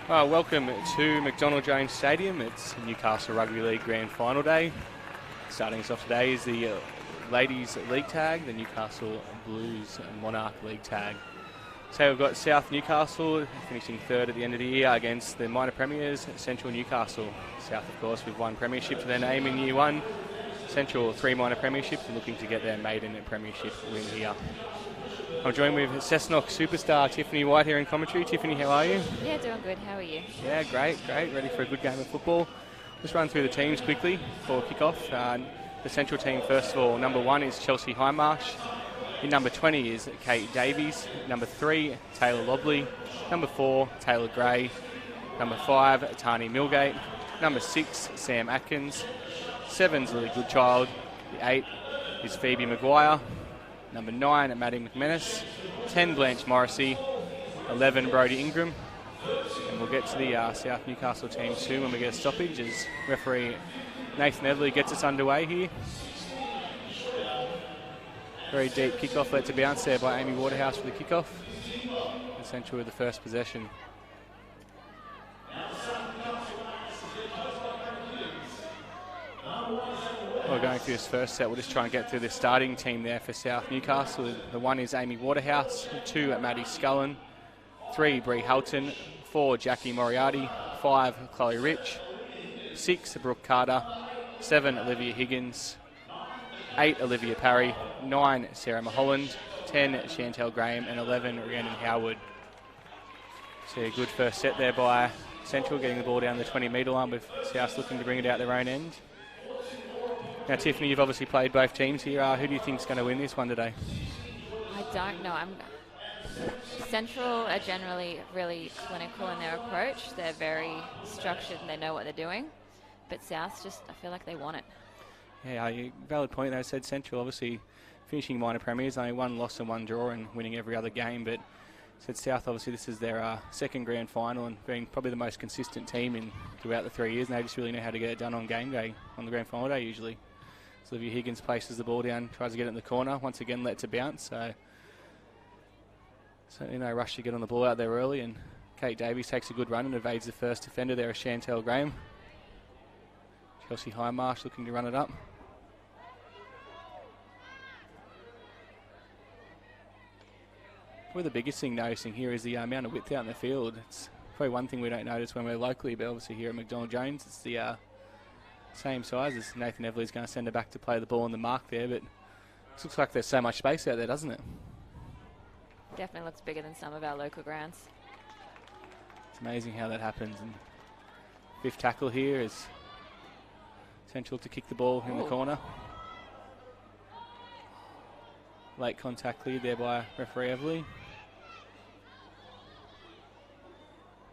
Welcome to McDonald Jones Stadium. It's Newcastle Rugby League Grand Final Day. Starting us off today is the Ladies League Tag, the Newcastle Blues Monarch League Tag. So we've got South Newcastle finishing third at the end of the year against the minor premiers, Central Newcastle. South, of course, with one premiership to their name in year one. Central, 3 minor premierships and looking to get their maiden premiership win here. I'm joined with Cessnock superstar Tiffany White here in commentary. Tiffany, how are you? Yeah, doing good. How are you? Yeah, great. Ready for a good game of football. Just run through the teams quickly for kick-off. The Central team, first of all, number 1 is Chelsea Highmarsh. In number 20 is Kate Davies. Number 3, Taylor Lobley. Number 4, Taylor Gray. Number 5, Tani Milgate. Number 6, Sam Atkins. 7's Lily Goodchild. The 8 is Phoebe Maguire. Number 9, Maddie McManus. 10, Blanche Morrissey. 11, Brodie Ingram. And we'll get to the South Newcastle team soon when we get a stoppage as referee Nathan Everly gets us underway here. Very deep kickoff led to bounce there by Amy Waterhouse for the kickoff. Essentially with the first possession. We're going through this first set. We'll just try and get through the starting team there for South Newcastle. The 1 is Amy Waterhouse, 2 Maddie Scullen, 3 Bree Helton, 4 Jackie Moriarty, 5 Chloe Rich, 6 Brooke Carter, 7 Olivia Higgins, 8 Olivia Parry, 9 Sarah Mulholland, 10 Chantel Graham and 11 Rhiannon Howard. So a good first set there by Central, getting the ball down the 20-metre line with South looking to bring it out their own end. Now, Tiffany, you've obviously played both teams here. Who do you think is going to win this one today? I don't know. Central are generally really clinical in their approach. They're very structured and they know what they're doing. But South just, I feel like they want it. Yeah, valid point. They said Central obviously finishing minor premiers, only 1 loss and 1 draw and winning every other game. But said South, obviously this is their second grand final and being probably the most consistent team throughout the 3 years. And they just really know how to get it done on game day, on the grand final day usually. So Olivia Higgins places the ball down, tries to get it in the corner. Once again, lets it bounce. So certainly no rush to get on the ball out there early. And Kate Davies takes a good run and evades the first defender there, Chantel Graham. Chelsea Highmarsh looking to run it up. Probably the biggest thing noticing here is the amount of width out in the field. It's probably one thing we don't notice when we're locally, but obviously here at McDonald Jones, it's the same size as Nathan Everly's going to send her back to play the ball on the mark there, but it looks like there's so much space out there, doesn't it? Definitely looks bigger than some of our local grounds. It's amazing how that happens. And fifth tackle here is Central to kick the ball in the corner. Late contact cleared there by referee Everly.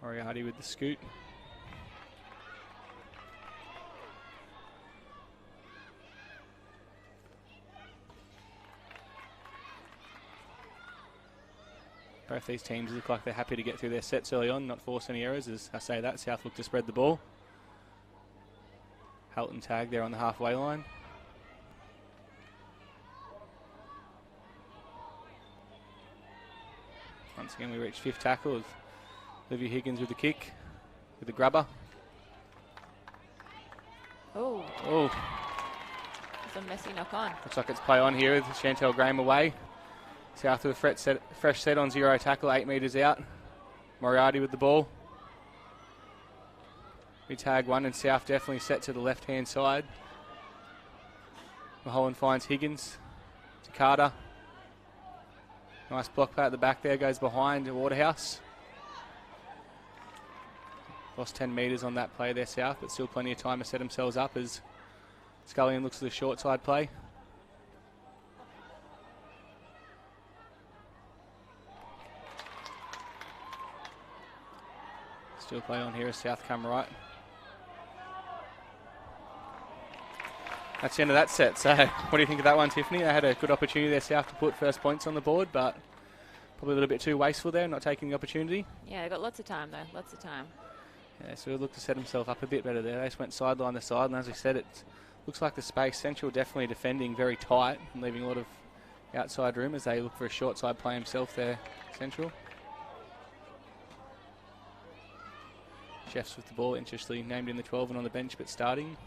Moriarty with the scoot. Both these teams look like they're happy to get through their sets early on, not force any errors. As I say that, South look to spread the ball. Halton tag there on the halfway line. Once again, we reach fifth tackle with Olivia Higgins with the kick, with the grubber. Oh. It's a messy knock on. Looks like it's play on here with Chantel Graham away. South with a fresh set on 0 tackle, 8 metres out. Moriarty with the ball. We tag 1 and South definitely set to the left-hand side. Mulholland finds Higgins to Carter. Nice block play at the back there, goes behind Waterhouse. Lost 10 metres on that play there, South, but still plenty of time to set themselves up as Scullion looks at the short side play. Still play on here as South come right. That's the end of that set. So what do you think of that one, Tiffany? They had a good opportunity there, South, to put first points on the board, but probably a little bit too wasteful there, not taking the opportunity. Yeah, they got lots of time, though. Lots of time. Yeah, so he looked to set himself up a bit better there. They just went sideline to side, and as we said, it looks like the space. Central definitely defending very tight and leaving a lot of outside room as they look for a short side play himself there, Central. Jeffs with the ball, interestingly named in the 12 and on the bench, but starting.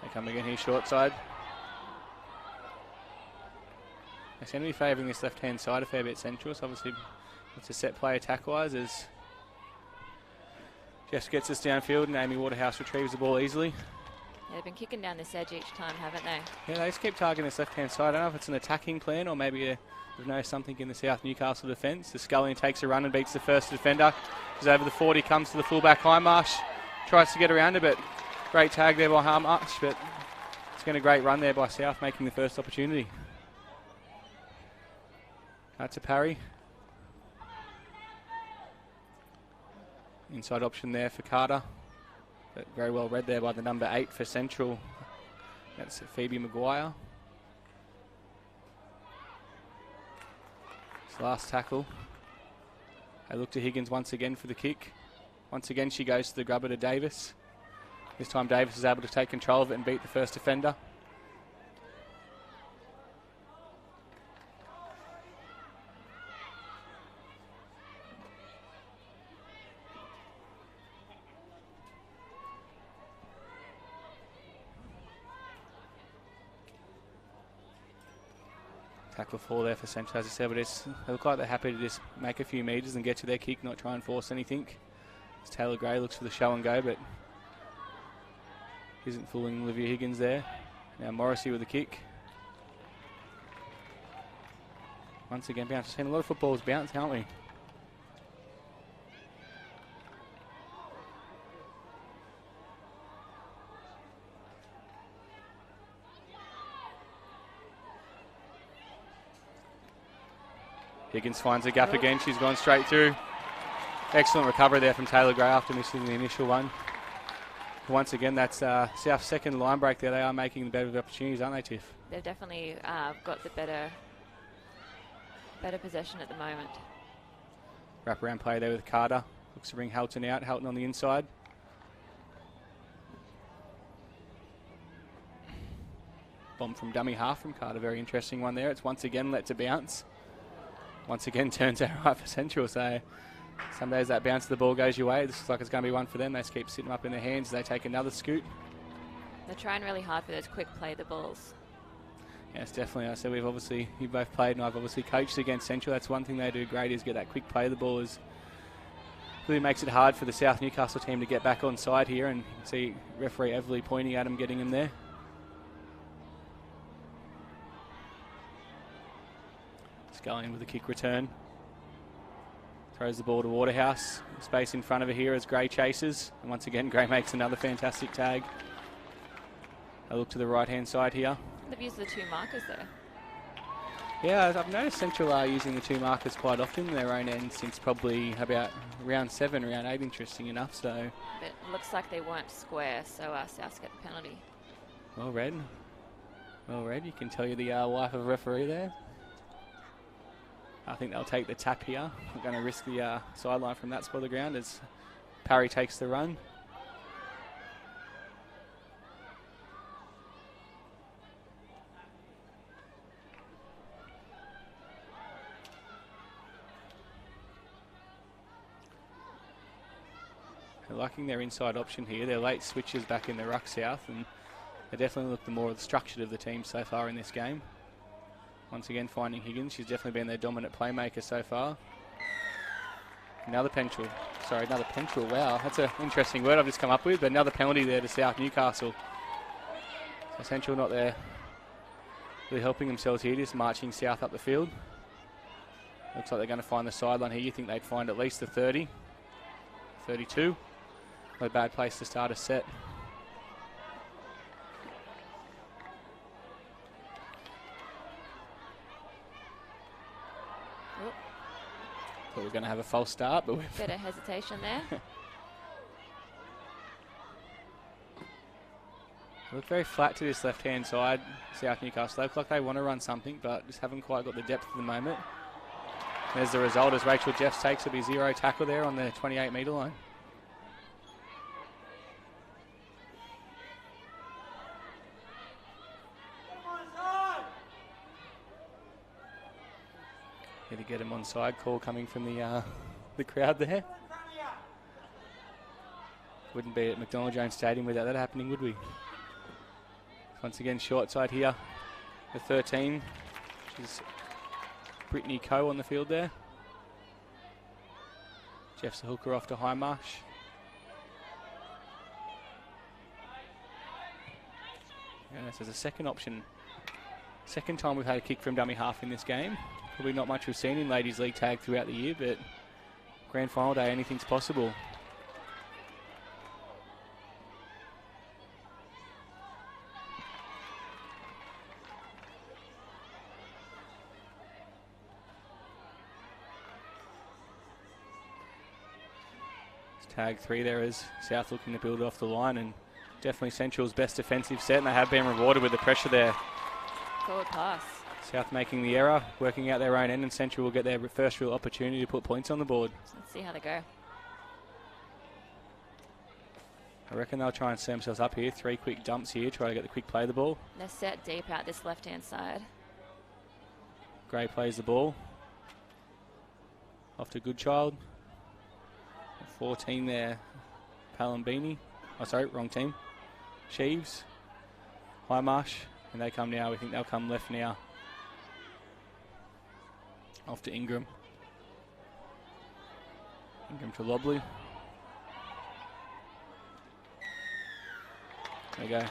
They come again here, short side. They seem to be favouring this left-hand side a fair bit, Central, so obviously it's a set play attack-wise as Jeffs gets us downfield and Amy Waterhouse retrieves the ball easily. Yeah, they've been kicking down this edge each time, haven't they? Yeah, they just keep targeting this left-hand side. I don't know if it's an attacking plan or maybe they know something in the South Newcastle defence. The Scullion takes a run and beats the first defender. He's over the 40, comes to the fullback Highmarsh, tries to get around it, but great tag there by Highmarsh, but it's been a great run there by South, making the first opportunity. That's a parry. Inside option there for Carter, but very well read there by the number 8 for Central. That's Phoebe Maguire. This last tackle. They look to Higgins once again for the kick. Once again she goes to the grubber to Davis. This time Davis is able to take control of it and beat the first defender. Tackle fall there for Central, as I said, but they look like they're happy to just make a few metres and get to their kick, not try and force anything. As Taylor Gray looks for the show and go, but isn't fooling Olivia Higgins there. Now Morrissey with the kick. Once again, bounce. We've seen a lot of footballs bounce, haven't we? Higgins finds a gap again. She's gone straight through. Excellent recovery there from Taylor Gray after missing the initial one. Once again, that's South's second line break there. They are making the better opportunities, aren't they, Tiff? They've definitely got the better possession at the moment. Wraparound play there with Carter. Looks to bring Helton out. Helton on the inside. Bomb from dummy half from Carter. Very interesting one there. It's once again let to bounce. Once again turns out right for Central, so some days that bounce of the ball goes your way. This looks like it's going to be one for them. They just keep sitting them up in their hands. They take another scoot. They're trying really hard for those quick play the balls. Yes, definitely. I said you both played and I've obviously coached against Central. That's one thing they do great is get that quick play the ball. Is really makes it hard for the South Newcastle team to get back on side here, and you can see referee Everly pointing at him, getting him there. Scullion with a kick return. Throws the ball to Waterhouse. Space in front of her here as Gray chases. And once again, Gray makes another fantastic tag. I look to the right-hand side here. They've used the two markers there. Yeah, I've noticed Central are using the two markers quite often in their own end since probably about round 7, round 8, interesting enough. So, but it looks like they weren't square, so South get the penalty. Well read. Well read. You can tell you're the wife of a referee there. I think they'll take the tap here. We're going to risk the sideline from that spot of the ground as Parry takes the run. They're liking their inside option here. Their late switches back in the ruck South, and they definitely look the more structured of the team so far in this game. Once again, finding Higgins. She's definitely been their dominant playmaker so far. Another penalty. Wow, that's an interesting word I've just come up with. But another penalty there to South Newcastle. So Central not there really helping themselves here, just marching South up the field. Looks like they're going to find the sideline here. You think they'd find at least the 30. 32. Not a bad place to start a set. Thought we were going to have a false start, but we've... Bit of hesitation there. Look very flat to this left-hand side, South Newcastle. They look like they want to run something, but just haven't quite got the depth at the moment. There's the result as Rachel Jeffs takes. It'll be 0 tackle there on the 28-metre line. Here to get him onside call coming from the crowd there. Wouldn't be at McDonald Jones Stadium without that happening, would we? Once again, short side here. The 13, which is Brittany Coe on the field there. Jeff's the hooker off to Highmarsh. Yeah, this is a second option. Second time we've had a kick from dummy half in this game. Probably not much we've seen in Ladies League tag throughout the year, but grand final day, anything's possible. It's tag 3 there as South looking to build off the line, and definitely Central's best defensive set, and they have been rewarded with the pressure there. Forward pass. South making the error, working out their own end, and Central will get their first real opportunity to put points on the board. Let's see how they go. I reckon they'll try and set themselves up here. 3 quick dumps here, try to get the quick play of the ball. They're set deep out this left-hand side. Gray plays the ball. Off to Goodchild. 14 there, Palambini. Oh, sorry, wrong team. Sheaves. Highmarsh. And they come now. We think they'll come left now. Off to Ingram. Ingram to Lobley. There we go.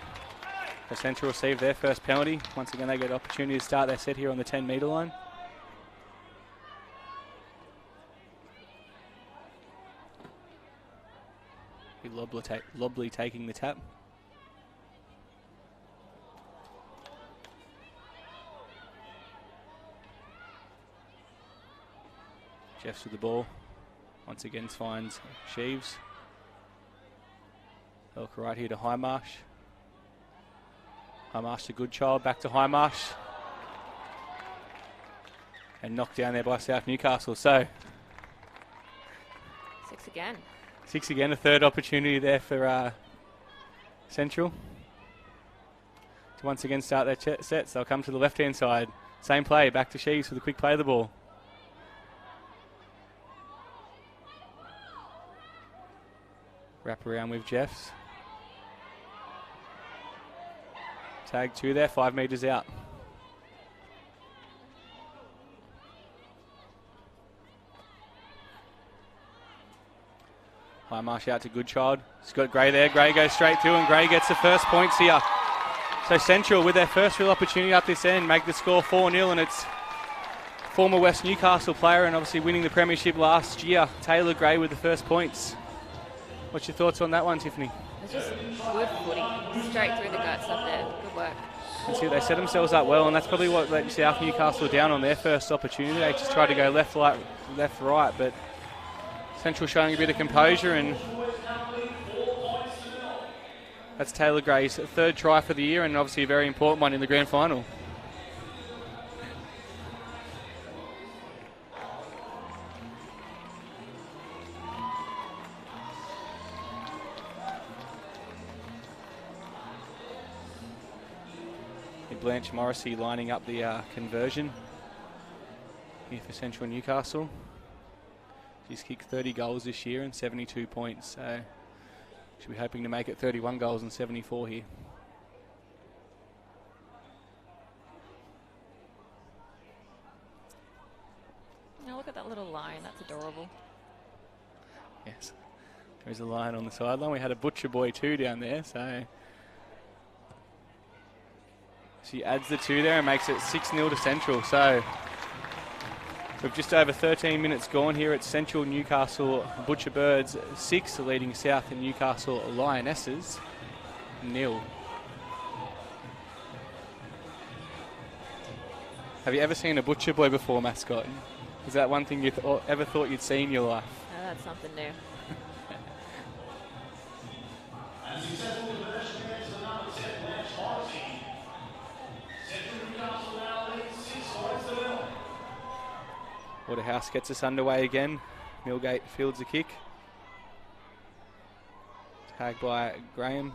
So Central receive their first penalty. Once again, they get an opportunity to start their set here on the 10-metre line. Lobley taking the tap. Jeffs with the ball. Once again finds Sheaves. Look right here to Highmarsh. Highmarsh to Goodchild. Back to Highmarsh. And knocked down there by South Newcastle. So 6 again. 6 again. A third opportunity there for Central. To once again start their sets. They'll come to the left-hand side. Same play. Back to Sheaves for the quick play of the ball. Wrap around with Jeffs. Tag 2 there, 5 metres out. Highmarsh out to Goodchild. He's got Gray there. Gray goes straight through, and Gray gets the first points here. So Central, with their first real opportunity up this end, make the score 4-0, and it's former West Newcastle player and obviously winning the premiership last year, Taylor Gray, with the first points. What's your thoughts on that one, Tiffany? It's just good footy. Straight through the guts up there. Good work. You see, they set themselves up well, and that's probably what let South Newcastle down on their first opportunity. They just tried to go left, right, but Central showing a bit of composure, and that's Taylor Gray's third try for the year, and obviously a very important one in the grand final. Blanche Morrissey lining up the conversion here for Central Newcastle. She's kicked 30 goals this year and 72 points, so she'll be hoping to make it 31 goals and 74 here. Now look at that little lion, that's adorable. Yes, there's a lion on the sideline. We had a butcher boy too down there, so she adds the 2 there and makes it 6-0 to Central. So we've just over 13 minutes gone here at Central Newcastle Butcher Birds 6, leading South and Newcastle Lionesses 0. Have you ever seen a butcher boy before, mascot? Is that one thing you ever thought you'd see in your life? Oh, that's something new. Waterhouse gets us underway again. Millgate fields a kick. Tagged by Graham.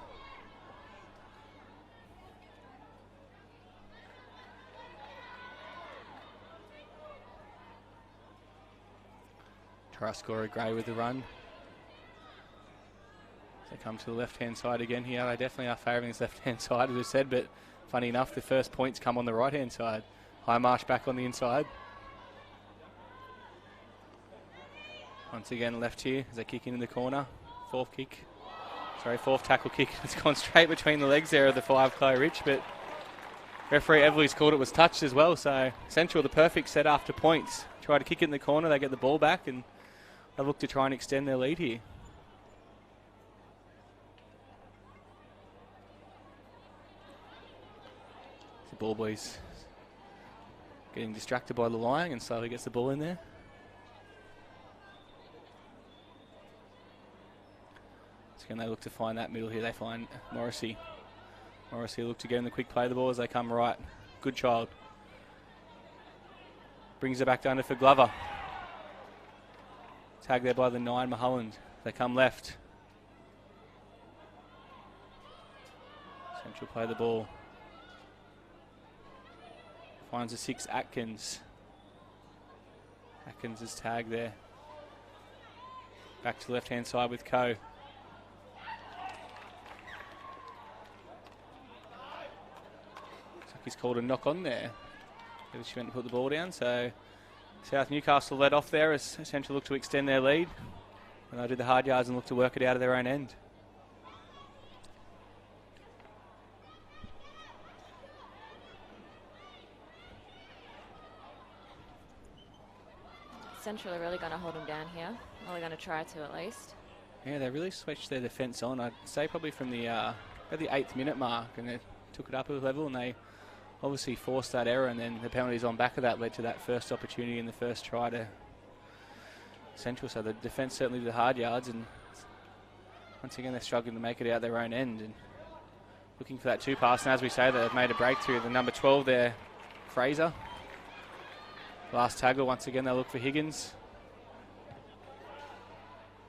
Try to score a Gray with the run. They come to the left-hand side again here. They definitely are favouring this left-hand side, as we said, but funny enough, the first points come on the right-hand side. Highmarsh back on the inside. Once again, left here as they kick into the corner. Fourth tackle kick. It's gone straight between the legs there of the 5, Chloe Rich, but referee Everly's called it was touched as well, so Central the perfect set after points. Try to kick it in the corner, they get the ball back, and they look to try and extend their lead here. The ball boys getting distracted by the line and slowly gets the ball in there. So again, they look to find that middle here. They find Morrissey. Morrissey look to get in the quick play of the ball as they come right. Good child. Brings it back down to for Glover. Tag there by the 9, Mulholland. They come left. Central play the ball. Finds a 6, Atkins. Atkins is tagged there. Back to the left-hand side with Coe. Looks like he's called a knock on there. Maybe she went to put the ball down, so South Newcastle led off there as Central look to extend their lead. And they'll do the hard yards and look to work it out of their own end. Central are really going to hold them down here. Well, they're going to try to at least. Yeah, they really switched their defence on. I'd say probably from the about the 8th minute mark, and they took it up a level, and they obviously forced that error, and then the penalties on back of that led to that first opportunity in the first try to Central. So the defence certainly did the hard yards, and once again they're struggling to make it out their own end and looking for that 2 pass. And as we say, they've made a breakthrough. The number 12 there, Fraser. Last tackle, once again, they'll look for Higgins.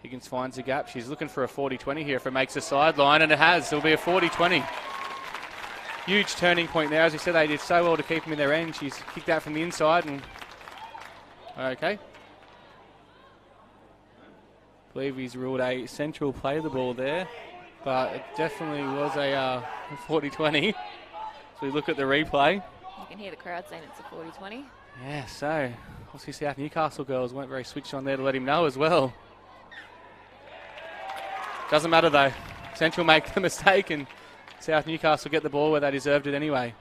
Higgins finds a gap. She's looking for a 40-20 here if it makes a sideline, and it has. It'll be a 40-20. Huge turning point there. As we said, they did so well to keep them in their end. She's kicked out from the inside, and okay. I believe he's ruled a Central play the ball there, but it definitely was a 40-20. So we look at the replay. You can hear the crowd saying it's a 40-20. Yeah, so obviously South Newcastle girls weren't very switched on there to let him know as well. Doesn't matter though. Central make the mistake and South Newcastle get the ball where they deserved it anyway.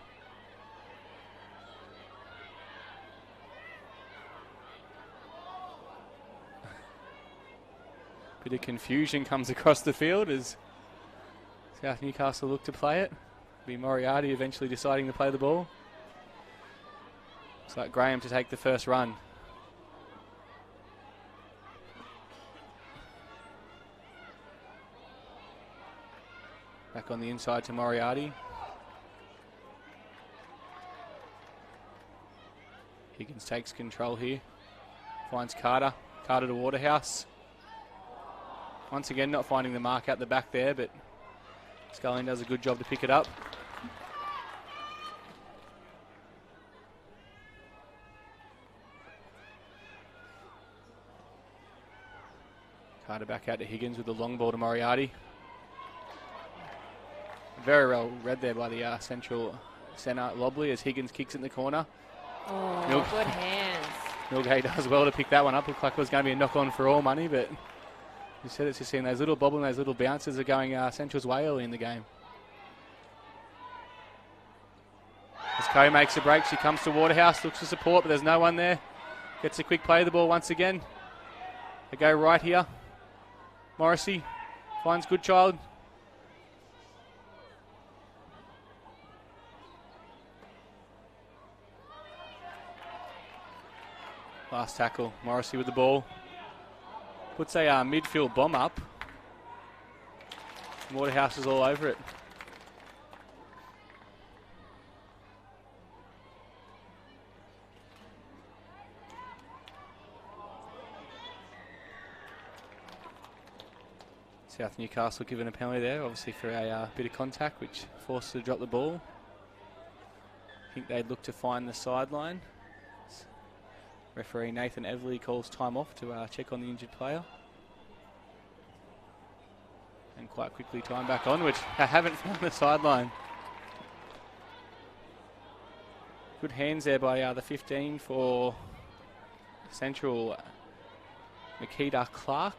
Bit of confusion comes across the field as South Newcastle look to play it. It'll be Moriarty eventually deciding to play the ball. Looks like Graham to take the first run. Back on the inside to Moriarty. Higgins takes control here. Finds Carter. Carter to Waterhouse. Once again, not finding the mark out the back there, but Scullion does a good job to pick it up. Carter back out to Higgins with the long ball to Moriarty. Very well read there by the Central centre Lobley as Higgins kicks it in the corner. Oh, good hands. Milgate does well to pick that one up. Looked like it was going to be a knock on for all money, but you said it's just seeing those little bobble and those little bounces are going Central's way early in the game. As Coe makes a break, she comes to Waterhouse, looks for support, but there's no one there. Gets a quick play of the ball once again. They go right here. Morrissey finds Goodchild. Last tackle, Morrissey with the ball. Puts a midfield bomb up. Waterhouse is all over it. South Newcastle given a penalty there, obviously for a bit of contact, which forced her to drop the ball. I think they'd look to find the sideline. Referee Nathan Everly calls time off to check on the injured player. And quite quickly time back on, which I haven't found the sideline. Good hands there by the 15 for Central, Makita Clark.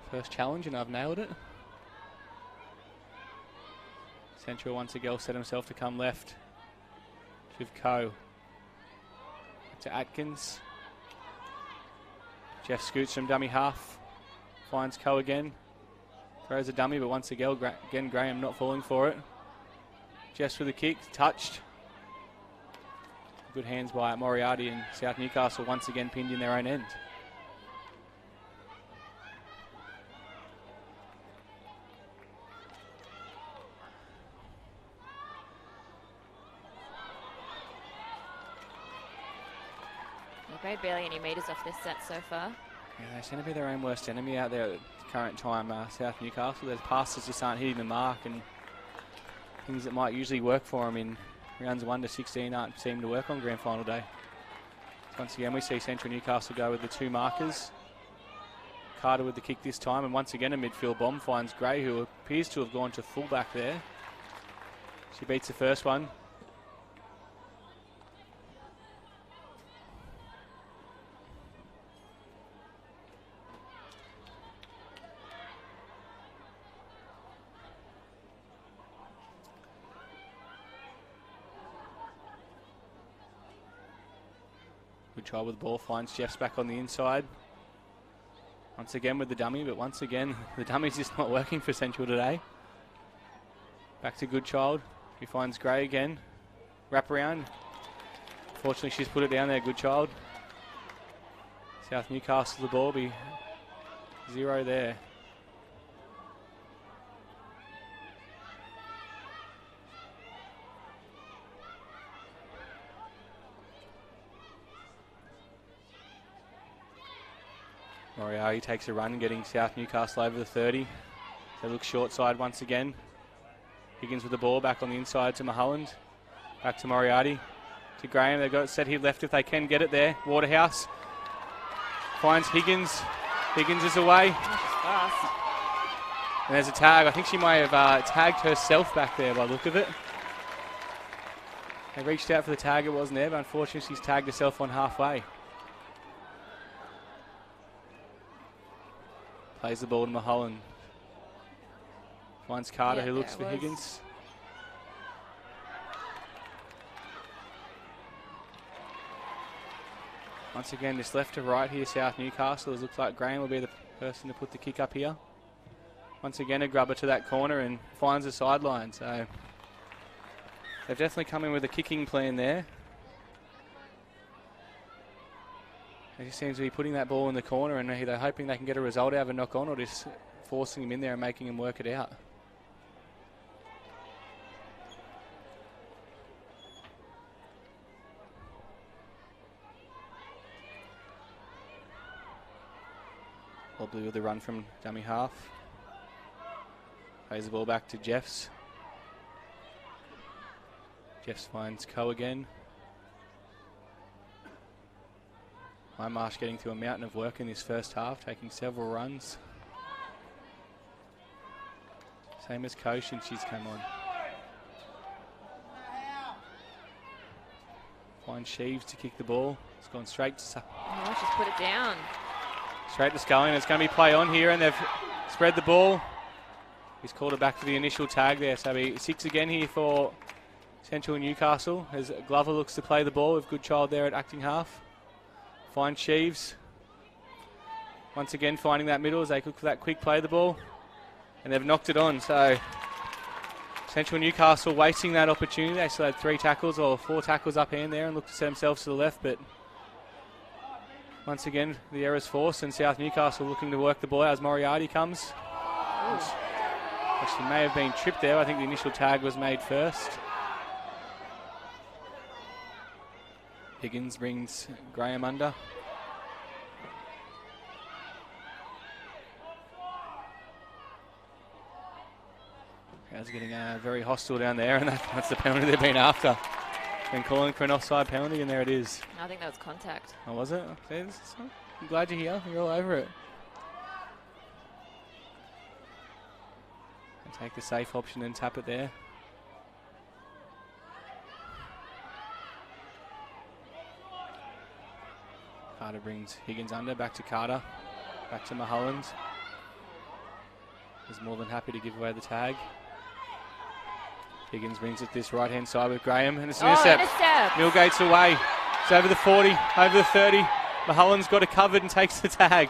First challenge and I've nailed it. Central once again set himself to come left. Coe to Atkins. Jeff scoots from dummy half. Finds Coe again. Throws a dummy, but once again Graham not falling for it. Jeffs with a kick, touched. Good hands by Moriarty, and South Newcastle once again pinned in their own end. They've made barely any metres off this set so far. Yeah, they seem to be their own worst enemy out there at the current time, South Newcastle. Their passes just aren't hitting the mark, and things that might usually work for them in rounds 1 to 16 aren't seeming to work on grand final day. So once again, we see Central Newcastle go with the 2 markers. Carter with the kick this time, and once again a midfield bomb finds Gray, who appears to have gone to fullback there. She beats the first one. Good try with the ball, finds Jeffs back on the inside. Once again with the dummy, but once again, the dummy's just not working for Central today. Back to Goodchild. He finds Gray again. Wrap around. Fortunately, she's put it down there, Goodchild. South Newcastle, the ball be 0 there. Moriarty takes a run, getting South Newcastle over the 30. They look short side once again. Higgins with the ball, back on the inside to Mulholland. Back to Moriarty. To Graham, they've got it set here left if they can get it there. Waterhouse finds Higgins. Higgins is away. And there's a tag. I think she might have tagged herself back there by the look of it. They reached out for the tag, it wasn't there, but unfortunately she's tagged herself on halfway. Plays the ball to Mulholland. Finds Carter, who looks for Higgins. Once again, just left to right here, South Newcastle. It looks like Graham will be the person to put the kick up here. Once again, a grubber to that corner and finds the sideline. So they've definitely come in with a kicking plan there. He seems to be putting that ball in the corner and either hoping they can get a result out of a knock on or just forcing him in there and making him work it out. Wobbly with the run from dummy half. Plays the ball back to Jeffs. Jeffs finds Coe again. Marsh getting through a mountain of work in this first half, taking several runs. Same as Coe since she's come on. Finds Sheaves to kick the ball. It's gone straight to... Oh, she's put it down. Straight to Scully, it's going to be play on here, and they've spread the ball. He's called it back for the initial tag there, so it'll be 6 again here for Central Newcastle, as Glover looks to play the ball with Goodchild there at acting half. Finds Sheaves. Once again finding that middle as they look for that quick play of the ball. And they've knocked it on. So Central Newcastle wasting that opportunity. They still had 3 tackles or 4 tackles up hand there and looked to set themselves to the left. But once again, the error's forced and South Newcastle looking to work the ball out as Moriarty comes. Actually may have been tripped there. I think the initial tag was made first. Higgins brings Graham under. Crowd's getting very hostile down there, and that's the penalty they've been after. Been calling for an offside penalty, and there it is. I think that was contact. Oh, was it? I'm glad you're here. You're all over it. And take the safe option and tap it there. Carter brings Higgins under, back to Carter. Back to Mulholland. He's more than happy to give away the tag. Higgins brings it this right-hand side with Graham, and it's an intercept. Millgate's away. It's over the 40, over the 30. Mulholland's got it covered and takes the tag.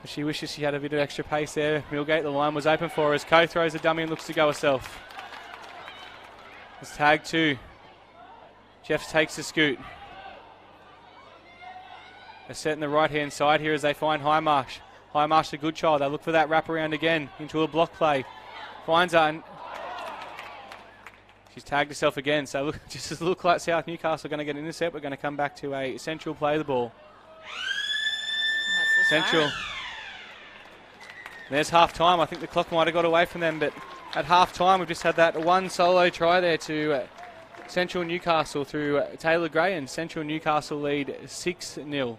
She wishes she had a bit of extra pace there. Millgate, the line was open for her as Coe throws a dummy and looks to go herself. It's tag 2. Jeff takes the scoot. They're set in the right-hand side here as they find Highmarsh. Highmarsh, a good child. They look for that wraparound again into a block play. Finds her, and she's tagged herself again. So look, just as look like South Newcastle are going to get an intercept, we're going to come back to a Central play the ball. Central. There's half time. I think the clock might have got away from them, but at half time we've just had that one solo try there to Central Newcastle through Taylor Gray, and Central Newcastle lead 6-0.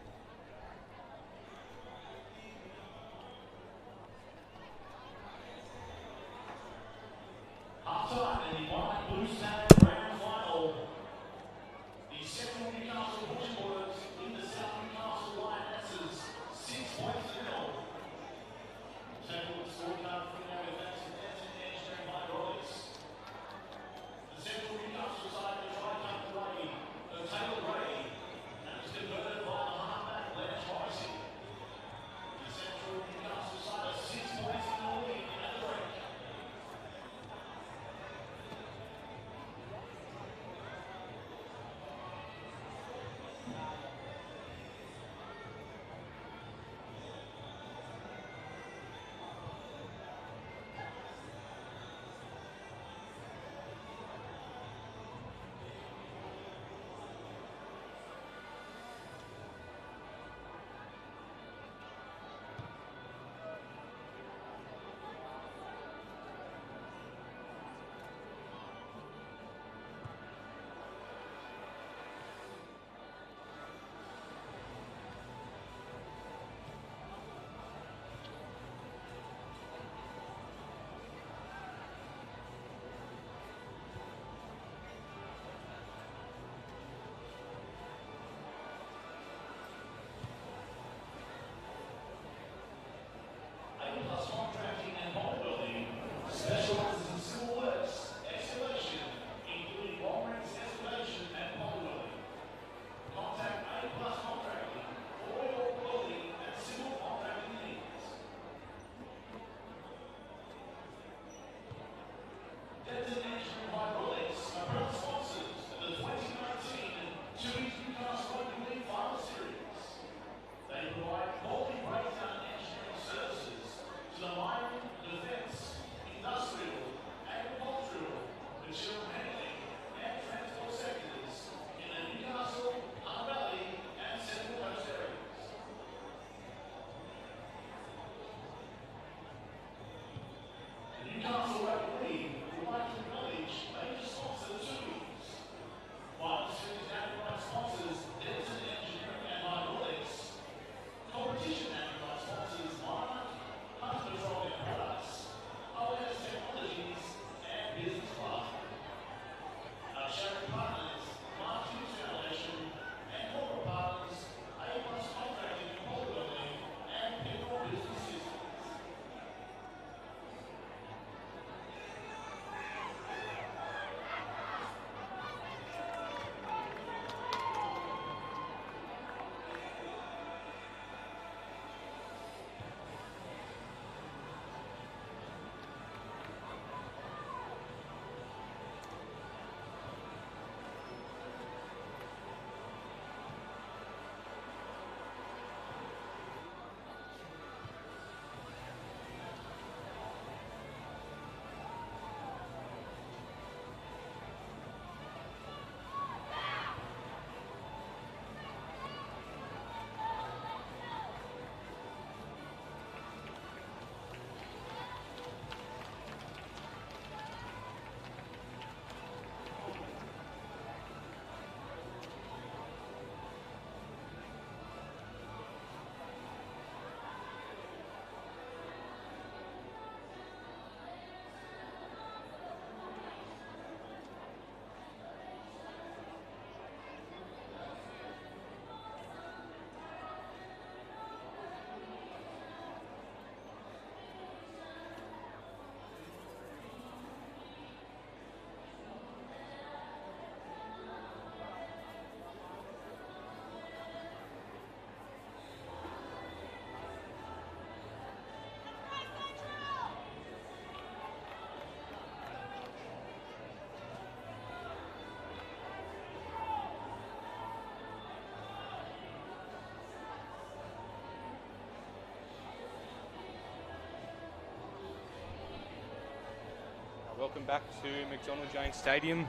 Welcome back to McDonald Jones Stadium.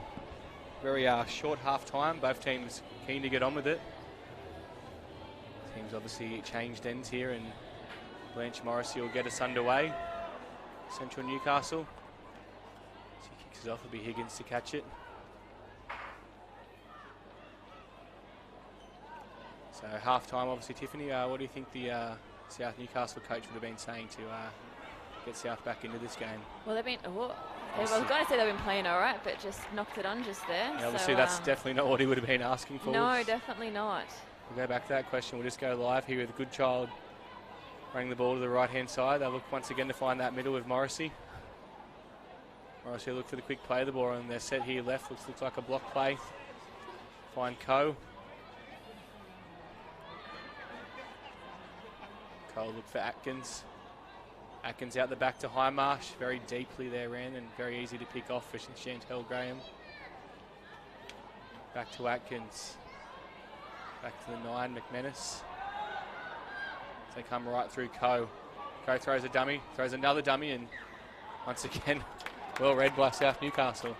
Very short half time. Both teams keen to get on with it. Teams obviously changed ends here, and Blanche Morrissey will get us underway. Central Newcastle. As he kicks it off, it'll be Higgins to catch it. So half time, obviously, Tiffany. What do you think the South Newcastle coach would have been saying to get South back into this game? Well, they've been. I was going to say they've been playing all right, but just knocked it on just there. Yeah, obviously, that's definitely not what he would have been asking for. No, definitely not. We'll go back to that question. We'll just go live here with Goodchild running the ball to the right-hand side. They'll look once again to find that middle with Morrissey. Morrissey will look for the quick play of the ball, and they're set here left. Looks like a block play. Find Coe. Coe will look for Atkins. Atkins out the back to Highmarsh. Very deeply there ran, and very easy to pick off for Chantel Graham. Back to Atkins. Back to the 9, McManus. They come right through Coe. Coe throws a dummy, throws another dummy, and once again, well read by South Newcastle.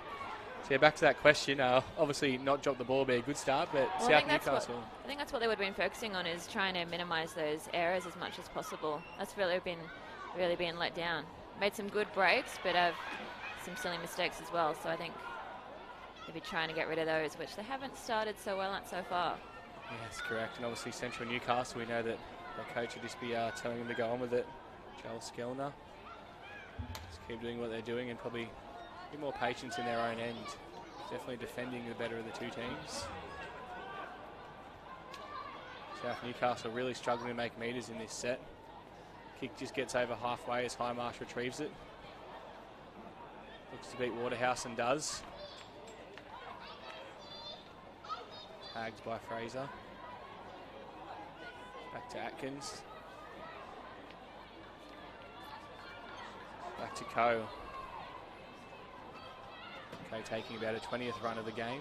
So yeah, back to that question. Obviously not drop the ball would be a good start, but South Newcastle. I think that's what they would have been focusing on, is trying to minimise those errors as much as possible. That's really been let down. Made some good breaks, but have some silly mistakes as well. So I think they'll be trying to get rid of those, which they haven't started so well at so far. Yes, correct. And obviously Central Newcastle, we know that their coach would just be telling them to go on with it. Joel Skellner. Just keep doing what they're doing and probably a bit more patience in their own end. Definitely defending the better of the two teams. South Newcastle really struggling to make metres in this set. Kick just gets over halfway as Highmarsh retrieves it. Looks to beat Waterhouse and does. Tags by Fraser. Back to Atkins. Back to Coe. Coe taking about a 20th run of the game.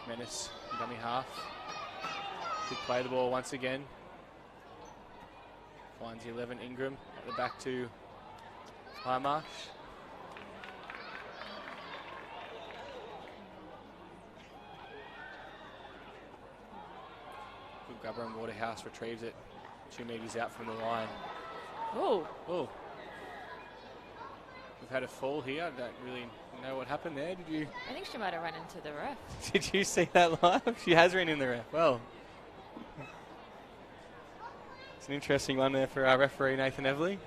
Menace, dummy half. Big play the ball once again. Finds the 11, Ingram, at the back to Highmarsh. Good grabber, and Waterhouse retrieves it 2 metres out from the line. Oh. Oh. We've had a fall here. I don't really know what happened there. Did you? I think she might have run into the ref. Did you see that live? She has run in the ref. Well. It's an interesting one there for our referee, Nathan Everly.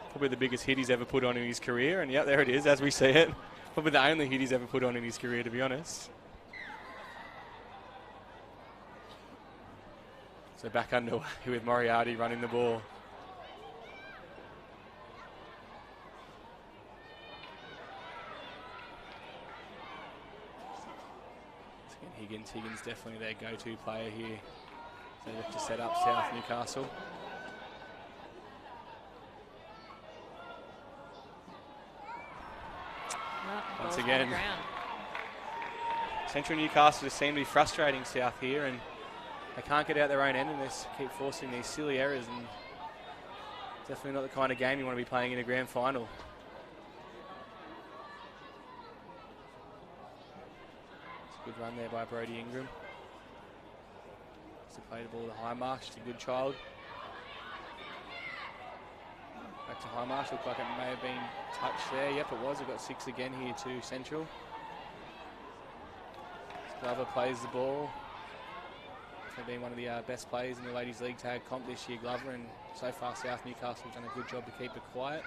Probably the biggest hit he's ever put on in his career. And yeah, there it is, as we see it. Probably the only hit he's ever put on in his career, to be honest. So back underway with Moriarty running the ball. Higgins definitely their go-to player here. They look to set up South Newcastle. Once again, Central Newcastle just seem to be frustrating South here, and they can't get out their own end, and they keep forcing these silly errors, and definitely not the kind of game you want to be playing in a grand final. Good run there by Brody Ingram. To play the ball to Highmarsh. It's a good child. Back to Highmarsh. Looked like it may have been touched there. Yep, it was. We've got 6 again here to Central. Glover plays the ball. He's been one of the best players in the Ladies League Tag Comp this year, Glover, and so far South Newcastle have done a good job to keep it quiet.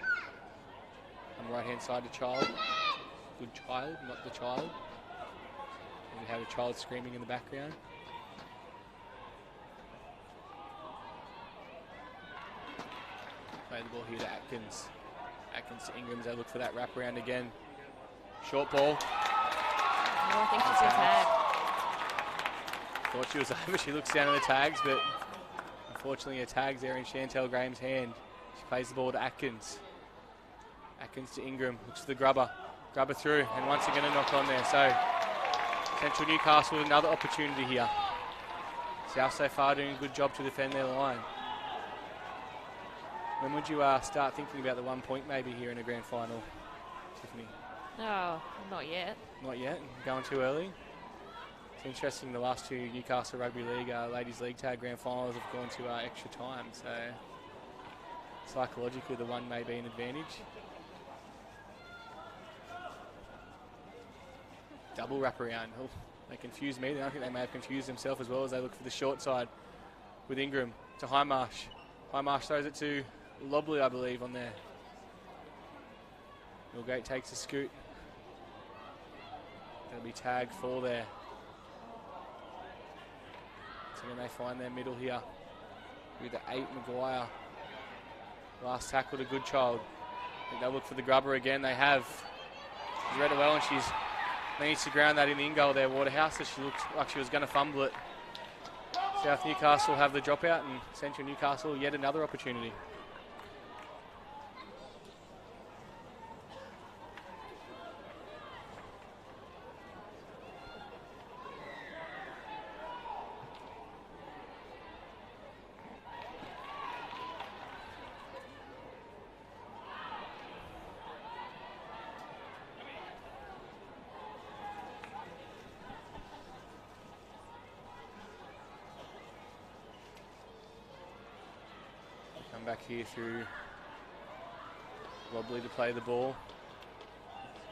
On the right-hand side to Child. Good child, not the child. We have a child screaming in the background. Play the ball here to Atkins. Atkins to Ingram as they look for that wraparound again. Short ball. I think she's been tagged. Thought she was over. She looks down at the tags, but unfortunately her tag's there in Chantel Graham's hand. She plays the ball to Atkins. Atkins to Ingram. Looks for the grubber. Grubber through, and once again a knock on there. So Central Newcastle with another opportunity here. South so far doing a good job to defend their line. When would you start thinking about the 1 point maybe here in a grand final? Tiffany? Oh, not yet. Not yet. Going too early. It's interesting. The last two Newcastle Rugby League Ladies League Tag Grand Finals have gone to extra time. So psychologically, the one may be an advantage. Double wraparound. Oh, they confused me. I think they may have confused themselves as well as they look for the short side with Ingram to Highmarsh. Highmarsh throws it to Lobley, I believe, on there. Millgate takes a scoot. Going to be tagged 4 there. So then they find their middle here with the 8 Maguire. Last tackle to Goodchild. I think they'll look for the grubber again. They have. She's read it well, and she's managed to ground that in the in-goal there, Waterhouse, as she looked like she was going to fumble it. South Newcastle have the dropout, and Central Newcastle yet another opportunity. Back here through Wobbly to play the ball.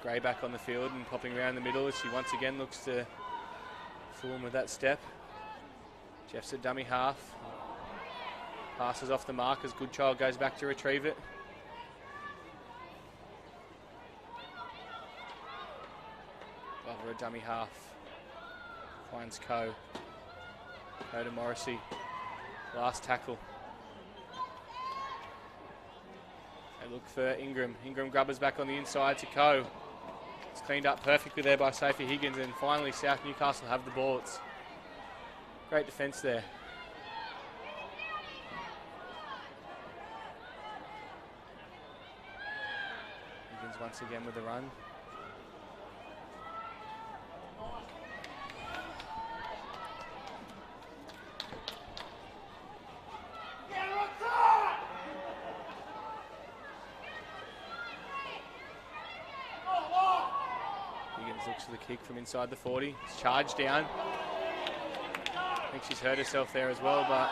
Gray back on the field and popping around the middle as she once again looks to fool him with that step. Jeff's a dummy half. Passes off the mark as Goodchild goes back to retrieve it. Glover a dummy half. Finds Coe. Coe to Morrissey. Last tackle. They look for Ingram. Ingram grubbers back on the inside to Coe. It's cleaned up perfectly there by Sophie Higgins, and finally South Newcastle have the ball. It's great defence there. Higgins once again with the run. Looks for the kick from inside the 40. It's charged down. I think she's hurt herself there as well, but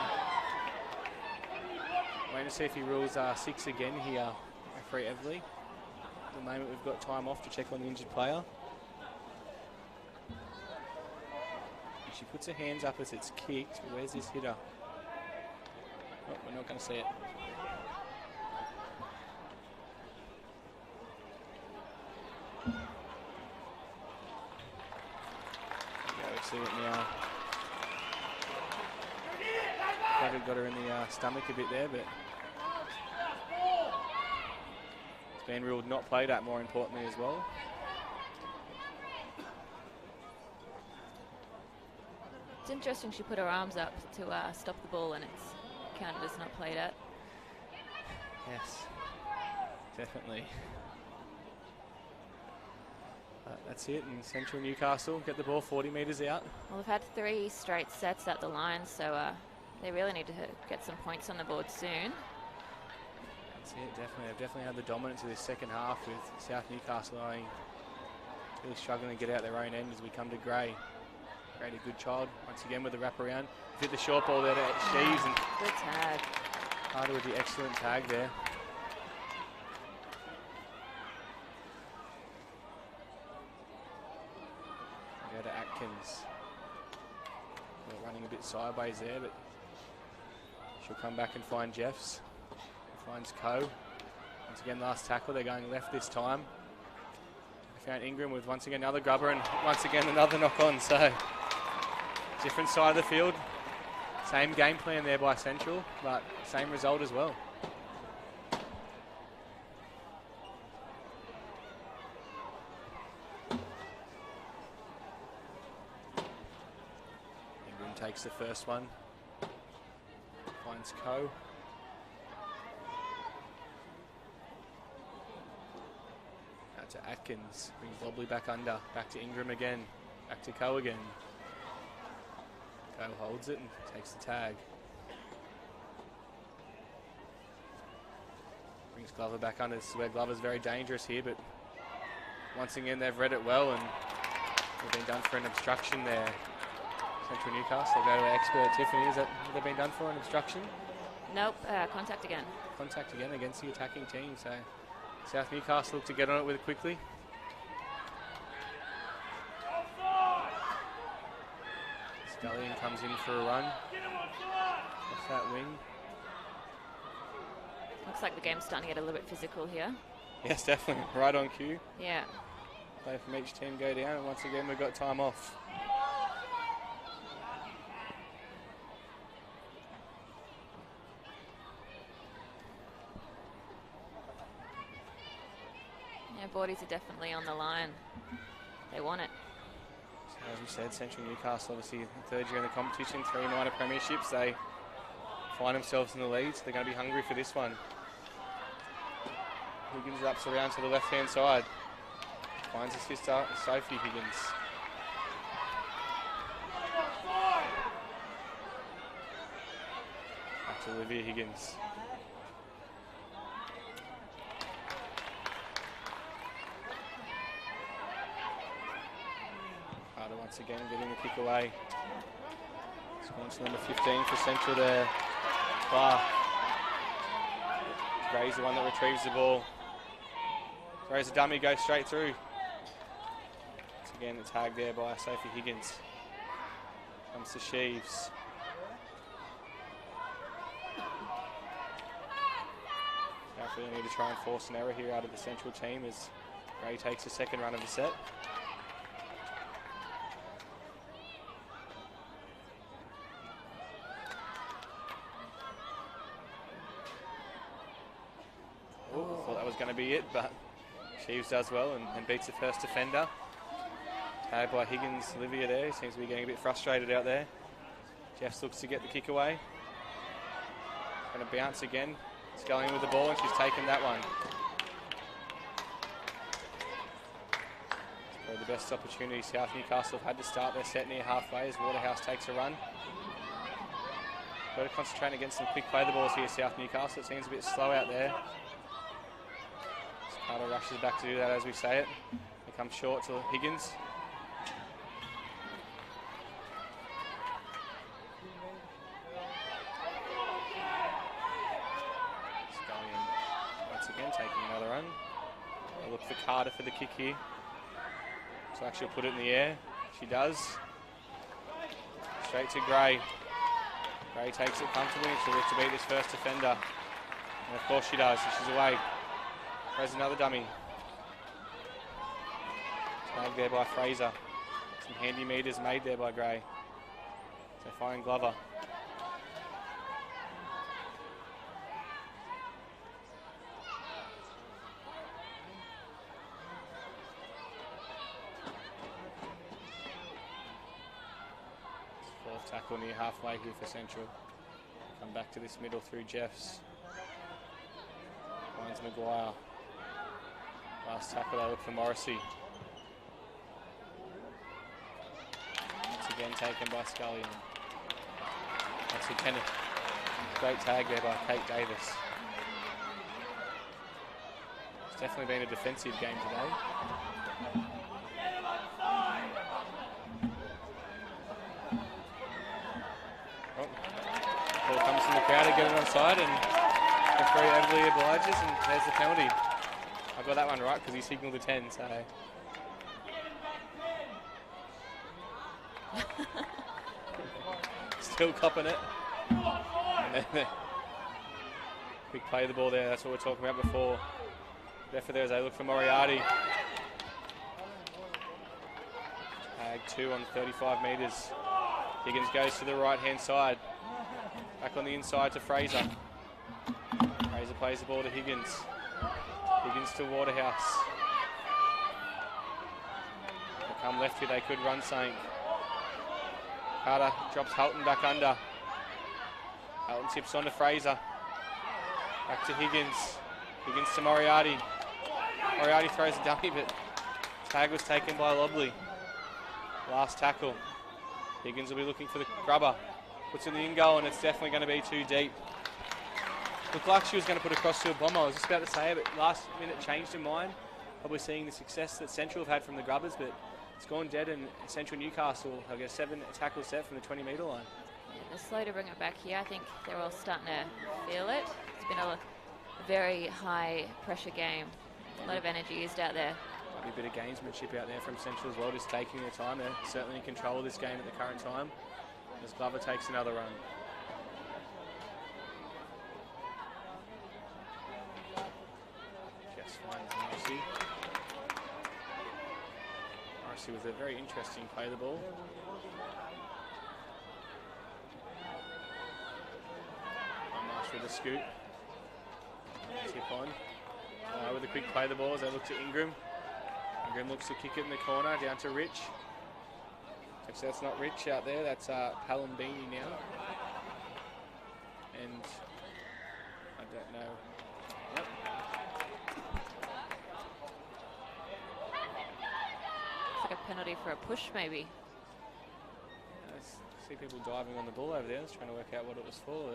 waiting to see if he rules 6 again here, referee Everly. At the moment we've got time off to check on the injured player. She puts her hands up as it's kicked. Where's this hitter? Oh, we're not going to see it. See it now. Got her in the stomach a bit there, but it's been ruled not played at, more importantly as well. It's interesting she put her arms up to stop the ball, and it's counted as not played at. Yes, definitely. That's it, and Central Newcastle get the ball 40 metres out. Well, they've had 3 straight sets at the line, so they really need to get some points on the board soon. That's it, definitely. They've definitely had the dominance of this second half, with South Newcastle really struggling to get out their own end as we come to Gray. Gray to Goodchild, once again with the wraparound. Hit the short ball there to Sheaves, and good tag. Carter with the excellent tag there. To Atkins. They're running a bit sideways there, but she'll come back and find Jeffs. Finds Coe. Once again, last tackle. They're going left this time. They found Ingram with once again another grubber, and once again another knock on. So different side of the field. Same game plan there by Central, but same result as well. Takes the first one, finds Coe. Out to Atkins, brings Wobbly back under, back to Ingram again, back to Coe again. Coe holds it and takes the tag. Brings Glover back under. This is where Glover's very dangerous here, but Once again, they've read it well, and they've been done for an obstruction there. Central Newcastle. They'll go to our expert Tiffany. Is that what they've been done for, an obstruction? Nope, contact again. Contact again against the attacking team. So South Newcastle look to get on it with it quickly. Scullion comes in for a run. Off that wing. Looks like the game's starting to get a little bit physical here. Yes, definitely. Right on cue. Yeah. Play from each team go down, and once again we've got time off. Yeah, boardies are definitely on the line. They want it. So as we said, Central Newcastle, obviously third year in the competition, 3 minor premierships. They find themselves in the lead, so they're going to be hungry for this one. Higgins wraps around to the left-hand side. Finds his sister, Sophie Higgins. Back to Olivia Higgins. Carter once again getting the kick away. Scoring to number 15 for Central there. Clark. Gray's the one that retrieves the ball. Throws a dummy, goes straight through. Once again, the tag there by Sophie Higgins. Comes to Sheaves. Now really need to try and force an error here out of the Central team as Gray takes the second run of the set. Thought that was going to be it, but Sheaves does well and beats the first defender. Tagged by Higgins, Olivia there. Seems to be getting a bit frustrated out there. Jeffs looks to get the kick away. Going to bounce again. Scullion with the ball, and she's taken that one. It's probably the best opportunity South Newcastle have had to start their set near halfway as Waterhouse takes a run. Got to concentrate against some quick play the balls here, South Newcastle. It seems a bit slow out there. Carter rushes back to do that as we say it. They come short to Higgins. Scullion once again taking another run. They look for Carter for the kick here. Looks like she'll put it in the air. She does. Straight to Gray. Gray takes it comfortably and she'll look to beat this first defender. And of course she does, so she's away. Throws another dummy. Tagged there by Fraser. Some handy meters made there by Gray. So fine Glover. Fourth tackle near halfway here for Central. Come back to this middle through Jeffs. Finds Maguire. Last tackle, they look for Morrissey. Once again taken by Scullion. Once again, a great tag there by Kate Davis. It's definitely been a defensive game today. Oh, ball comes from the crowd to get it onside, and the referee overly obliges, and there's the penalty. I got that one right because he signalled the 10, so. Still copping it. And then quick play of the ball there, that's what we're talking about before. Therefore there as they look for Moriarty. Tag 2 on 35 metres. Higgins goes to the right hand side. Back on the inside to Fraser. Fraser plays the ball to Higgins. Higgins to Waterhouse. They'll come left here, they could run something. Carter drops Halton back under. Halton tips on to Fraser. Back to Higgins. Higgins to Moriarty. Moriarty throws a dummy, but tag was taken by Lobley. Last tackle. Higgins will be looking for the grubber. Puts in the in goal, and it's definitely going to be too deep. Looked like she was going to put across to a bomber. I was just about to say it, but last minute changed her mind. probably seeing the success that Central have had from the Grubbers, but it's gone dead, and Central Newcastle have got a 7 tackle set from the 20-metre line. Yeah, they're slow to bring it back here. I think they're all starting to feel it. It's been a very high pressure game. A lot of energy used out there. Might be a bit of gamesmanship out there from Central as well, just taking their time. They're certainly in control of this game at the current time, as Glover takes another run. Just finds Morrissey. Morrissey with a very interesting play the ball. Marsh with a scoot. Tip on. With a quick play the ball as they look to Ingram. Ingram looks to kick it in the corner down to Rich. Actually, that's not Rich out there, that's Palambini now. And I don't know. Yep. Looks like a penalty for a push, maybe. I see people diving on the ball over there. I was trying to work out what it was for.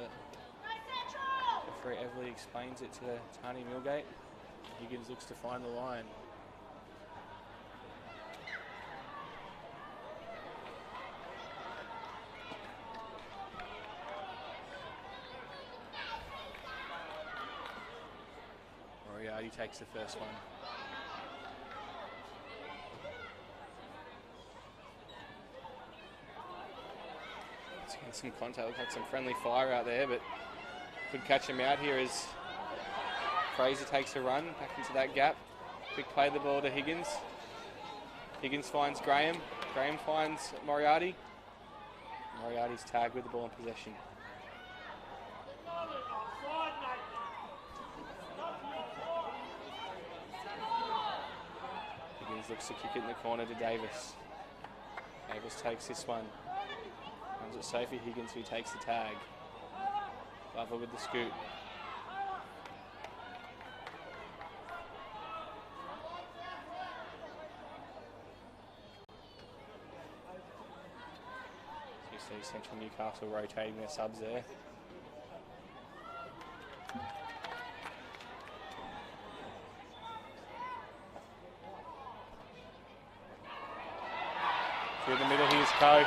Referee Everly explains it to Tani Milgate. Higgins looks to find the line. Moriarty takes the first one. Some contact, looks like some friendly fire out there, but could catch him out here as Fraser takes a run back into that gap. Quick play the ball to Higgins. Higgins finds Graham. Graham finds Moriarty. Moriarty's tagged with the ball in possession. Higgins looks to kick it in the corner to Davis. Davis takes this one. Runs it Sophie Higgins, who takes the tag. Glover with the scoot. You see Central Newcastle rotating their subs there. Through the middle, here's Coe.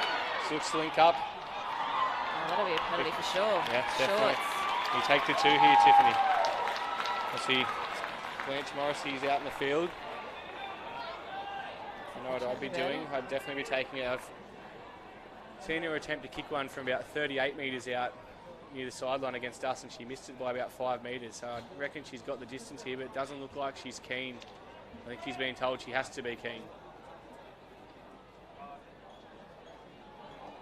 Looks to link up. Oh, that'll be a penalty for sure. Yeah, definitely. Shorts. You take the 2 here, Tiffany. I see Blanche Morrissey's out in the field. You know what I'd be doing? I'd definitely be taking it. I've seen her attempt to kick one from about 38 metres out near the sideline against us, and she missed it by about 5 metres. So I reckon she's got the distance here, but it doesn't look like she's keen. I think she's being told she has to be keen.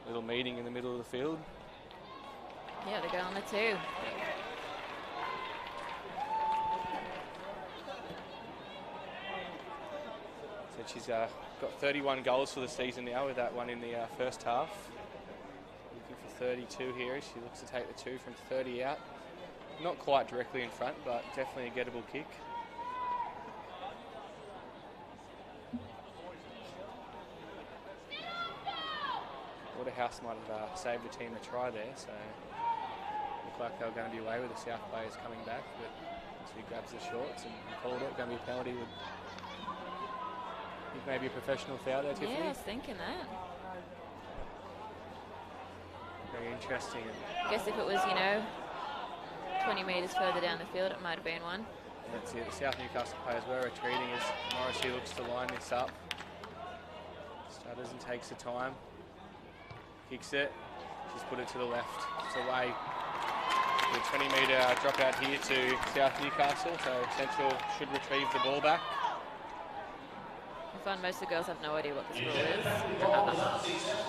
Little meeting in the middle of the field. Yeah, they're going on the 2. So she's got 31 goals for the season now with that one in the first half. Looking for 32 here. She looks to take the 2 from 30 out. Not quite directly in front, but definitely a gettable kick. Waterhouse might have saved the team a try there, so looked like they were going to be away with the South players coming back, but once he grabs the shorts and called it, going to be a penalty. With I think maybe a professional foul there, Tiffany. Yeah, I was thinking that. Very interesting. I guess if it was, 20 metres further down the field, it might have been one. That's it. The South Newcastle players were retreating as Morrissey looks to line this up. Stutters and takes the time. Kicks it. She's put it to the left. It's away. The 20-metre dropout here to South Newcastle, so Central should retrieve the ball back. I find most of the girls have no idea what this rule is.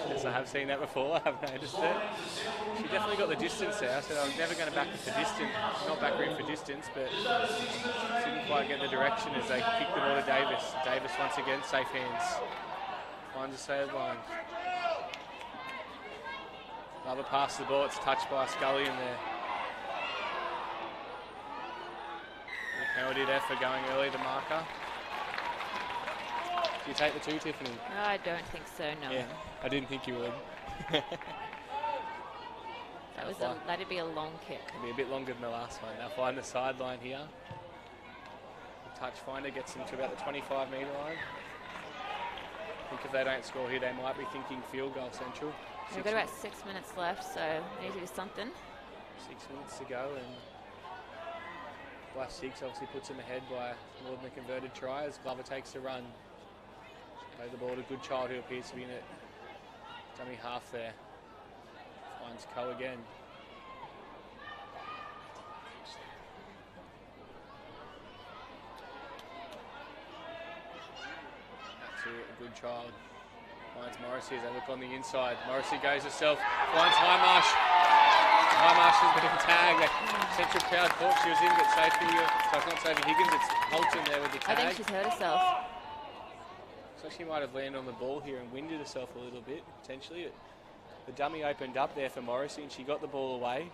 Yes, I have seen that before. I've noticed it. She definitely got the distance there. I said I was never going to back her for distance, not back her in for distance, but didn't quite get the direction as they kick the ball to Davis. Davis once again, safe hands. Finds a save line. Another pass to the ball, it's touched by Scully in there. The penalty there for going early, the marker. Do you take the 2, Tiffany? I don't think so, no. Yeah, I didn't think you would. That'd be a long kick. It'll be a bit longer than the last one. They'll find the sideline here. touch finder gets them to about the 25-metre line. I think if they don't score here, they might be thinking field goal Central. We've got about 6 minutes left, so we need to do something. 6 minutes to go, and by 6 obviously puts them ahead by more than a converted try as Glover takes the run. Play the ball to Goodchild, who appears to be in it. Dummy half there. Finds Coe again. To a Goodchild. Finds Morrissey as they look on the inside. Morrissey goes herself. Finds Highmarsh. Highmarsh has been tagged. Central crowd thought she was in, but Sophie, so it's not Sophie Higgins, it's Holton there with the tag. I think she's hurt herself. So she might have landed on the ball here and winded herself a little bit, potentially. The dummy opened up there for Morrissey and she got the ball away.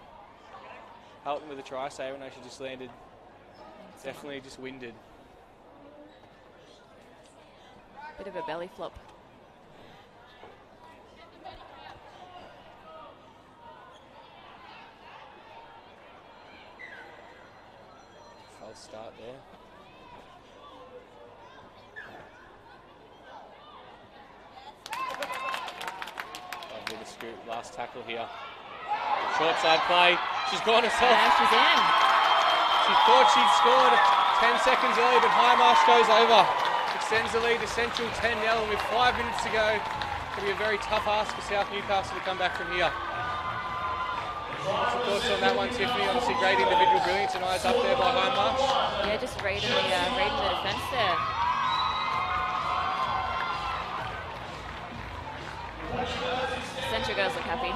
Holton with a try saver, no, she just landed. Definitely just winded. Bit of a belly flop. False start there. Lovely to scoop. Last tackle here. Short side play. She's gone herself. Yeah, she's in. She thought she'd scored 10 seconds early, but Highmarsh goes over. Extends the lead to Central 10-0, and with 5 minutes to go, it'll be a very tough ask for South Newcastle to come back from here. Some thoughts on that one, Tiffany? Obviously, great individual brilliance and eyes up there by Highmarsh. Yeah, just reading the defence there. Central girls look happy.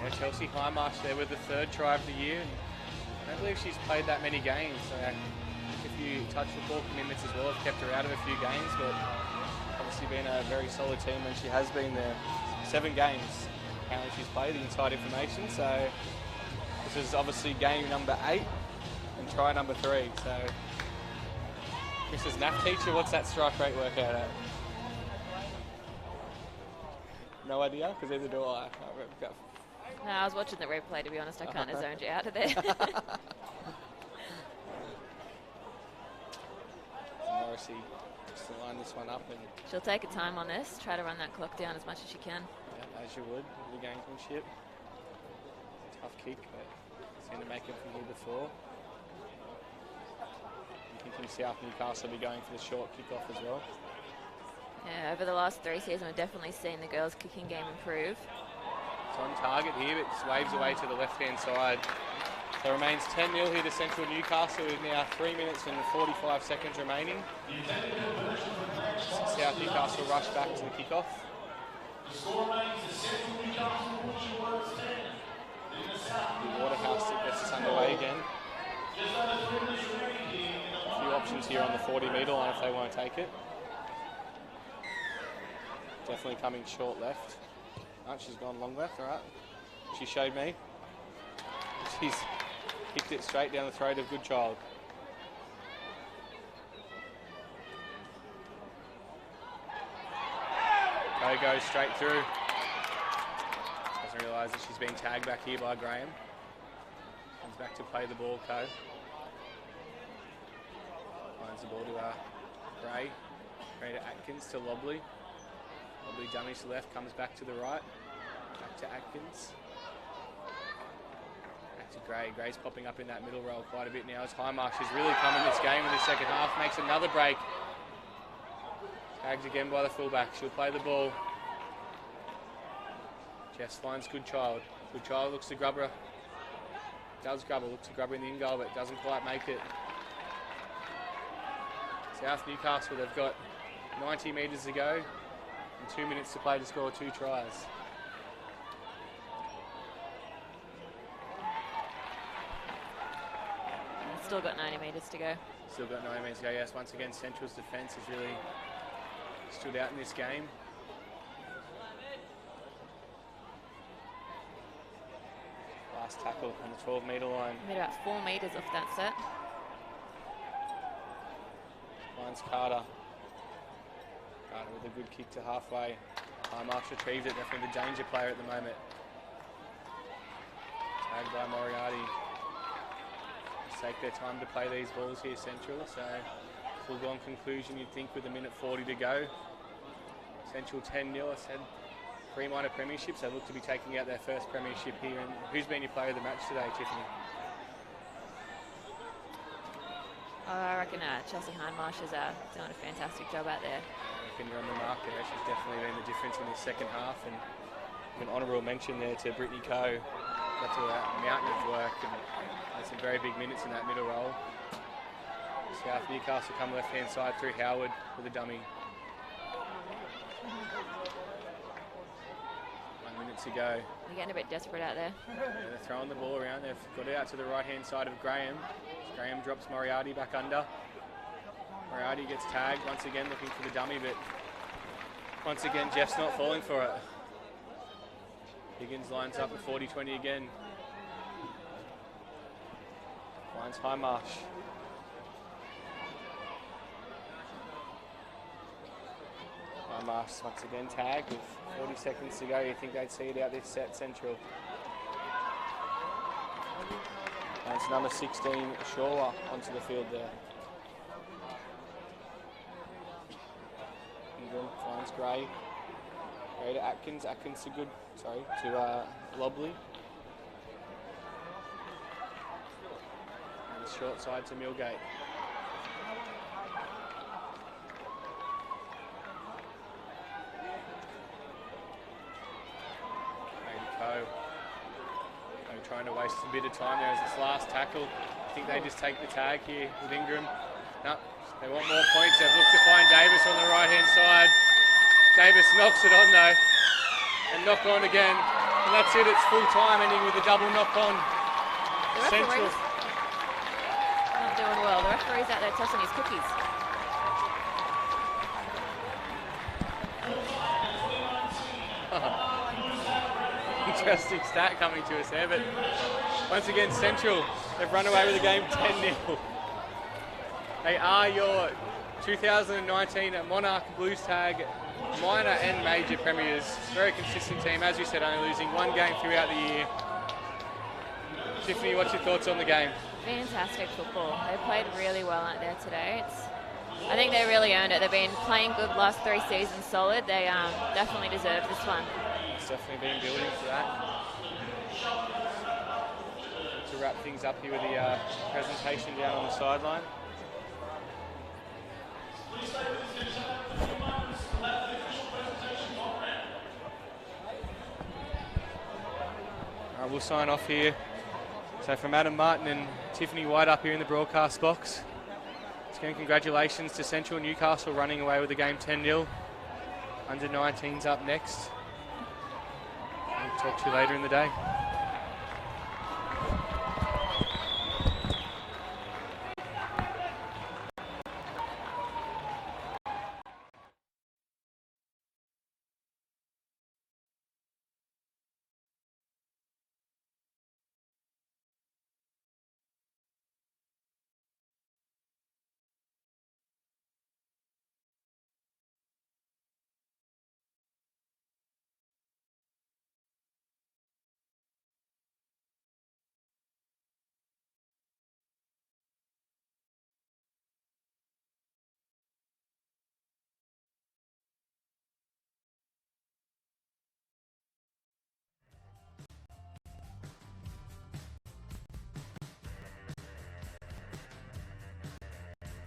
Yeah, Chelsea Highmarsh there with the 3rd try of the year. I don't believe she's played that many games. So a few touch football commitments as well have kept her out of a few games, but obviously been a very solid team when she has been there. 7 games apparently she's played, the inside information. So this is obviously game number 8 and try number 3. So Mrs. NAF teacher, what's that strike rate work out at? No idea, because either do I. No, I was watching the replay, to be honest. I kind of zoned you out of there. Morrissey just to line this one up. And she'll take her time on this, try to run that clock down as much as she can. Yeah, as you would, the gamesmanship. Tough kick, but seemed to make it from here before. I'm thinking South Newcastle will be going for the short kick-off as well. Yeah, over the last 3 seasons, we've definitely seen the girls' kicking game improve. It's on target here, but just waves away to the left-hand side. So it remains 10-0 here to Central Newcastle with now 3 minutes and 45 seconds remaining. South Newcastle rush back to the kick-off. The Waterhouse that gets us underway again. A few options here on the 40-metre line if they want to take it. Definitely coming short left. Oh, she's gone long left, all right. She showed me. She's kicked it straight down the throat of Goodchild. Go goes straight through. Doesn't realise that she's been tagged back here by Graham. Comes back to play the ball, Co. Finds the ball to Gray. Gray to Atkins to Lobley. Lobley dummies to left, comes back to the right. Back to Atkins. Back to Gray. Gray's popping up in that middle row quite a bit now. As Highmarsh is really coming this game in the second half. Makes another break. Tagged again by the fullback. She'll play the ball. Jess finds Goodchild. Goodchild looks to grub her. Does grub her. Looks to grub her in the in goal, but doesn't quite make it. South Newcastle, they've got 90 metres to go and 2 minutes to play to score 2 tries. Still got 90 metres to go. Still got 90 metres to go, yes. Once again, Central's defence has really stood out in this game. Last tackle on the 12-metre line. Made about 4 metres off that set. Finds Carter. Carter with a good kick to halfway. Highmarsh retrieves it, definitely the danger player at the moment. Tagged by Moriarty. Take their time to play these balls here, Central. So full-on conclusion, you'd think, with a minute 40 to go. Central 10-0. I said 3 minor premierships. They look to be taking out their first premiership here. And who's been your player of the match today, Tiffany? I reckon Chelsea Hindmarsh is doing a fantastic job out there. I reckon you're on the mark there. She's definitely been the difference in the second half. And an honourable mention there to Brittany Coe. Got to a mountain of work and had some very big minutes in that middle role. South Newcastle come left-hand side through Howard with a dummy. 1 minute to go. They're getting a bit desperate out there. Yeah, they're throwing the ball around. They've got it out to the right-hand side of Graham. Graham drops Moriarty back under. Moriarty gets tagged once again, looking for the dummy, but once again Jeff's not falling for it. Higgins lines up at 40-20 again. Finds Hindmarsh. Hindmarsh once again tagged with 40 seconds to go. You think they'd see it out this set, Central. And it's number 16, Shaw, onto the field there. Ingram finds Gray. Gray to Atkins. Atkins to Lobley. And short side to Millgate. Trying to waste a bit of time there as this last tackle. I think they just take the tag here with Ingram. No, they want more points. They've looked to find Davis on the right-hand side. Davis knocks it on though, and knock on again. And that's it, it's full time, ending with a double knock on. The referee's not doing well. The referee's out there tossing his cookies. Interesting stat coming to us there, but once again Central, they've run away with the game 10-0. They are your 2019 Monarch Blues Tag minor and major premiers. Very consistent team, as you said, only losing 1 game throughout the year. Tiffany, what's your thoughts on the game? Fantastic football. They played really well out there today. I think they really earned it. They've been playing good last 3 seasons solid. They definitely deserve this one. It's definitely been building for that. To wrap things up here with the presentation down on the sideline. We'll sign off here. So from Adam Martin and Tiffany White up here in the broadcast box. Again, congratulations to Central Newcastle running away with the game 10-0. Under 19's up next. We'll talk to you later in the day.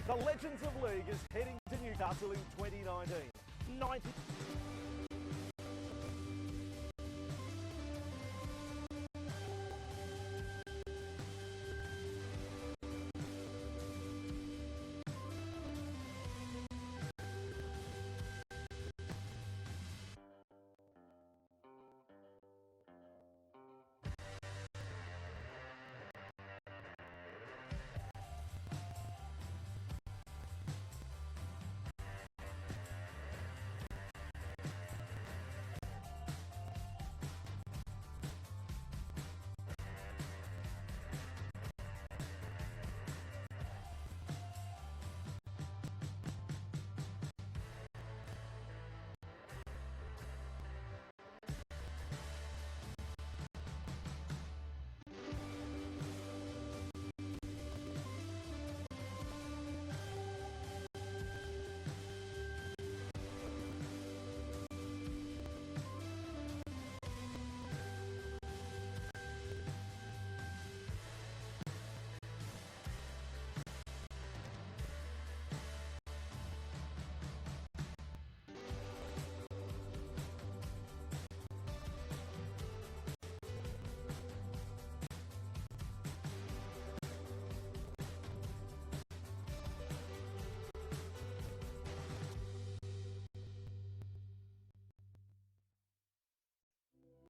The Legends of League is heading to Newcastle in 2019.